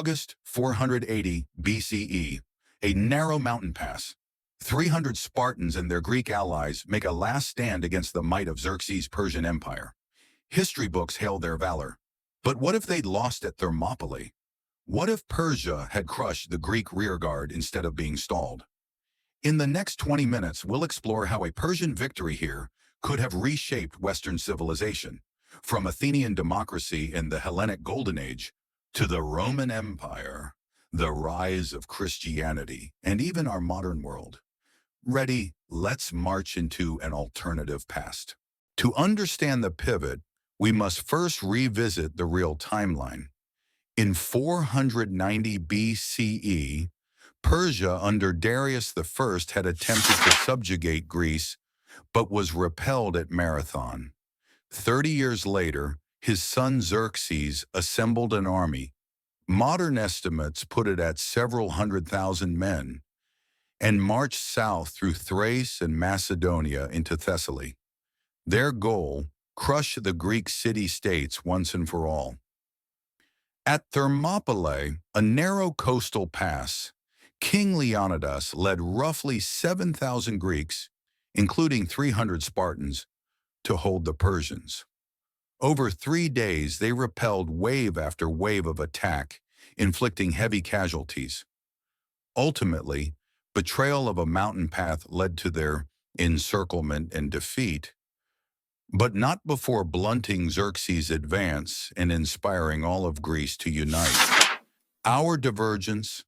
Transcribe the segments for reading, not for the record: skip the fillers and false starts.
August 480 BCE, a narrow mountain pass. 300 Spartans and their Greek allies make a last stand against the might of Xerxes' Persian Empire. History books hail their valor. But what if they'd lost at Thermopylae? What if Persia had crushed the Greek rearguard instead of being stalled? In the next 20 minutes, we'll explore how a Persian victory here could have reshaped Western civilization, from Athenian democracy in the Hellenic Golden Age to the Roman Empire, the rise of Christianity, and even our modern world. Ready? Let's march into an alternative past. To understand the pivot, we must first revisit the real timeline. In 490 BCE, Persia under Darius I had attempted to subjugate Greece, but was repelled at Marathon. 30 years later, his son Xerxes assembled an army. Modern estimates put it at several 100,000 men, and marched south through Thrace and Macedonia into Thessaly. Their goal: crush the Greek city-states once and for all. At Thermopylae, a narrow coastal pass, King Leonidas led roughly 7,000 Greeks, including 300 Spartans, to hold the Persians. Over 3 days, they repelled wave after wave of attack, inflicting heavy casualties. Ultimately, betrayal of a mountain path led to their encirclement and defeat, but not before blunting Xerxes' advance and inspiring all of Greece to unite. Our divergence: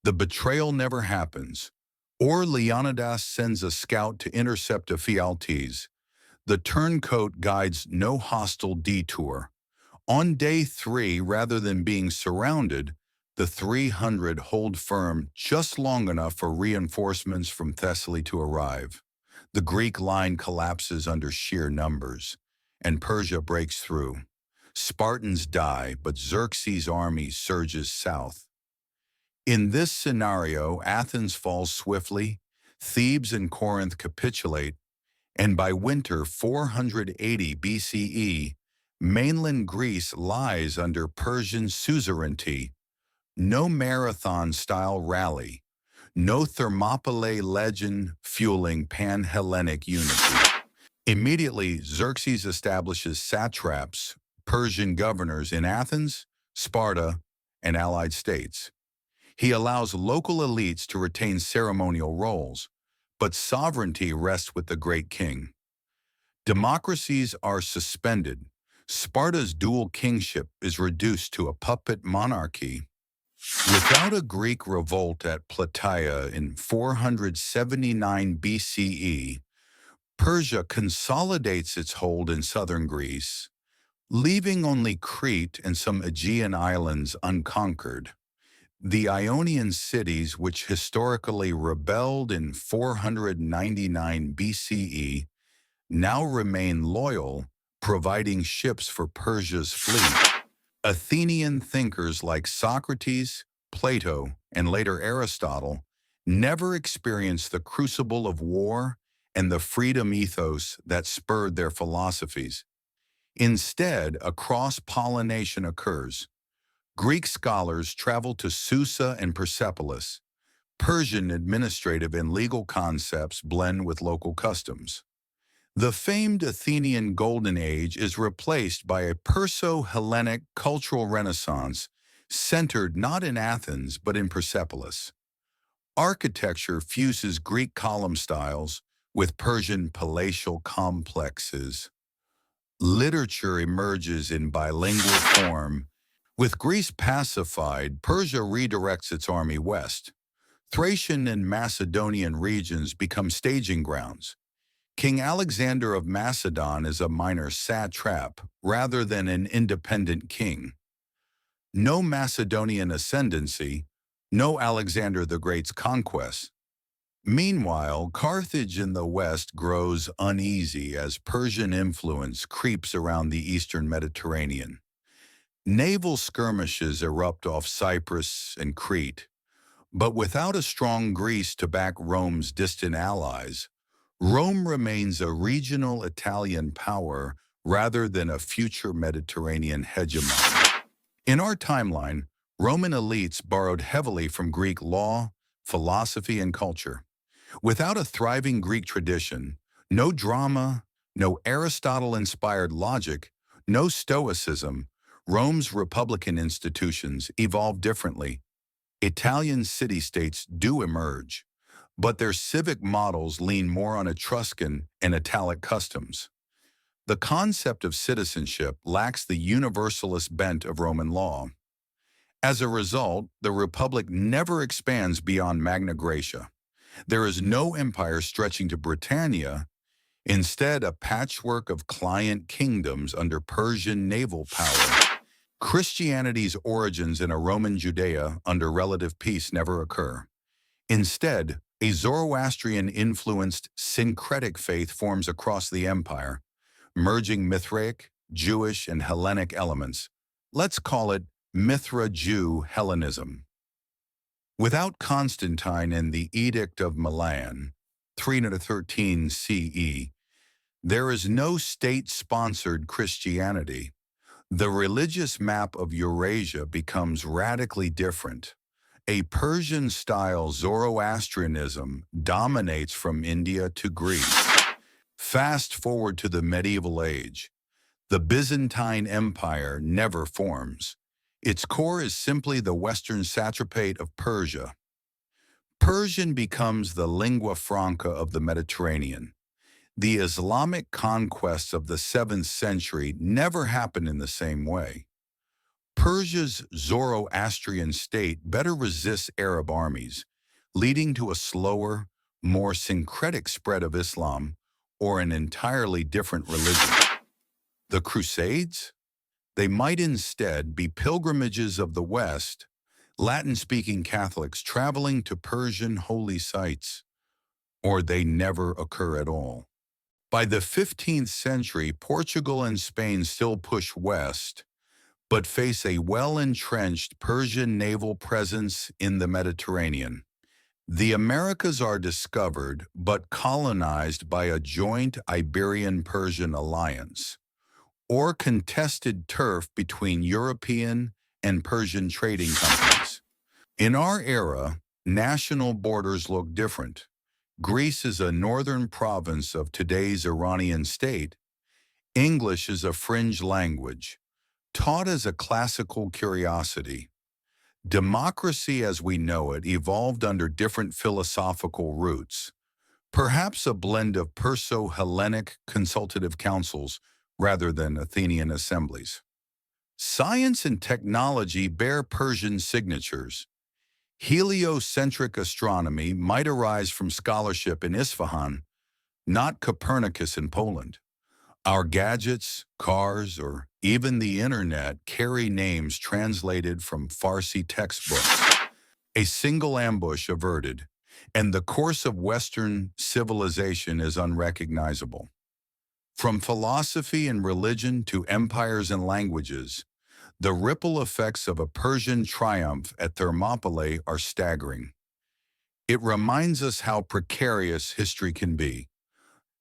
the betrayal never happens, or Leonidas sends a scout to intercept Ephialtes. The turncoat guides no hostile detour. On day 3, rather than being surrounded, the 300 hold firm just long enough for reinforcements from Thessaly to arrive. The Greek line collapses under sheer numbers, and Persia breaks through. Spartans die, but Xerxes' army surges south. In this scenario, Athens falls swiftly, Thebes and Corinth capitulate, and by winter 480 BCE, mainland Greece lies under Persian suzerainty. No Marathon-style rally, no Thermopylae legend fueling pan-Hellenic unity. Immediately, Xerxes establishes satraps, Persian governors in Athens, Sparta, and allied states. He allows local elites to retain ceremonial roles, but sovereignty rests with the great king. Democracies are suspended. Sparta's dual kingship is reduced to a puppet monarchy. Without a Greek revolt at Plataea in 479 BCE, Persia consolidates its hold in southern Greece, leaving only Crete and some Aegean islands unconquered. The Ionian cities, which historically rebelled in 499 BCE, now remain loyal, providing ships for Persia's fleet. Athenian thinkers like Socrates, Plato, and later Aristotle never experienced the crucible of war and the freedom ethos that spurred their philosophies. Instead, a cross-pollination occurs. Greek scholars travel to Susa and Persepolis. Persian administrative and legal concepts blend with local customs. The famed Athenian Golden Age is replaced by a Perso-Hellenic cultural renaissance centered not in Athens but in Persepolis. Architecture fuses Greek column styles with Persian palatial complexes. Literature emerges in bilingual form. With Greece pacified, Persia redirects its army west. Thracian and Macedonian regions become staging grounds. King Alexander of Macedon is a minor satrap rather than an independent king. No Macedonian ascendancy, no Alexander the Great's conquests. Meanwhile, Carthage in the west grows uneasy as Persian influence creeps around the eastern Mediterranean. Naval skirmishes erupt off Cyprus and Crete, but without a strong Greece to back Rome's distant allies, Rome remains a regional Italian power rather than a future Mediterranean hegemon. In our timeline, Roman elites borrowed heavily from Greek law, philosophy, and culture. Without a thriving Greek tradition, no drama, no Aristotle-inspired logic, no stoicism, Rome's republican institutions evolved differently. Italian city-states do emerge, but their civic models lean more on Etruscan and Italic customs. The concept of citizenship lacks the universalist bent of Roman law. As a result, the Republic never expands beyond Magna Graecia. There is no empire stretching to Britannia, instead a patchwork of client kingdoms under Persian naval power. Christianity's origins in a Roman Judea under relative peace never occur. Instead, a Zoroastrian-influenced syncretic faith forms across the empire, merging Mithraic, Jewish, and Hellenic elements. Let's call it Mithra-Jew Hellenism. Without Constantine and the Edict of Milan, 313 CE, there is no state-sponsored Christianity. The religious map of Eurasia becomes radically different. A Persian-style Zoroastrianism dominates from India to Greece. Fast forward to the medieval age. The Byzantine Empire never forms. Its core is simply the Western satrapate of Persia. Persian becomes the lingua franca of the Mediterranean. The Islamic conquests of the 7th century never happened in the same way. Persia's Zoroastrian state better resists Arab armies, leading to a slower, more syncretic spread of Islam or an entirely different religion. The Crusades? They might instead be pilgrimages of the West, Latin-speaking Catholics traveling to Persian holy sites, or they never occur at all. By the 15th century, Portugal and Spain still push west, but face a well-entrenched Persian naval presence in the Mediterranean. The Americas are discovered but colonized by a joint Iberian-Persian alliance, or contested turf between European and Persian trading companies. In our era, national borders look different. Greece is a northern province of today's Iranian state. English is a fringe language, taught as a classical curiosity. Democracy as we know it evolved under different philosophical roots, perhaps a blend of Perso-Hellenic consultative councils rather than Athenian assemblies. Science and technology bear Persian signatures. Heliocentric astronomy might arise from scholarship in Isfahan, not Copernicus in Poland. Our gadgets, cars, or even the internet carry names translated from Farsi textbooks. A single ambush averted, and the course of Western civilization is unrecognizable. From philosophy and religion to empires and languages, the ripple effects of a Persian triumph at Thermopylae are staggering. It reminds us how precarious history can be,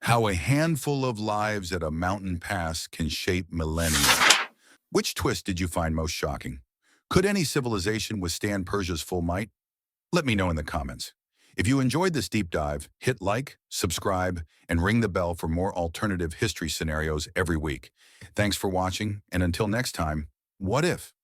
how a handful of lives at a mountain pass can shape millennia. Which twist did you find most shocking? Could any civilization withstand Persia's full might? Let me know in the comments. If you enjoyed this deep dive, hit like, subscribe, and ring the bell for more alternative history scenarios every week. Thanks for watching, and until next time, what if?